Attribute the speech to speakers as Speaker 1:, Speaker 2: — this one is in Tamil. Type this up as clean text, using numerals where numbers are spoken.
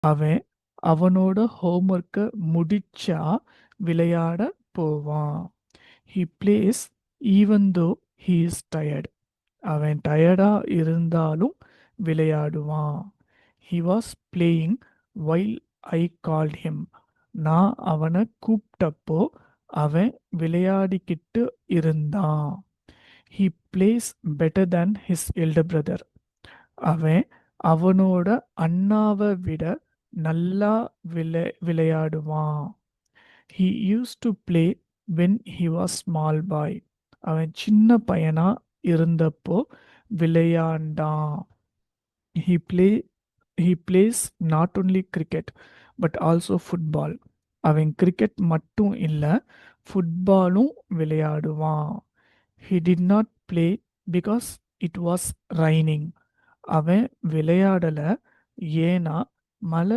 Speaker 1: அவன் அவனோட ஹோம்ஒர்க்கை முடிச்சா விளையாட போவான். He plays even though he is tired. அவன் டயர்டா இருந்தாலும் விளையாடுவான். He was playing while I called him. நான் அவனை கூப்பிட்டப்போ அவன் விளையாடிக்கிட்டு இருந்தான். He plays better than his elder brother. அவன் அவனோட அண்ணாவை விட நல்லா விளையாடுவான். He used to play when he was small boy. அவன் சின்ன பையனா இருந்தப்போ விளையாண்டான். He play he plays not only cricket but also football. அவன் கிரிக்கெட் மட்டும் இல்ல ஃபுட்பாலும் விளையாடுவான். He did not play because it was raining. அவன் விளையாடல ஏன்னா மழை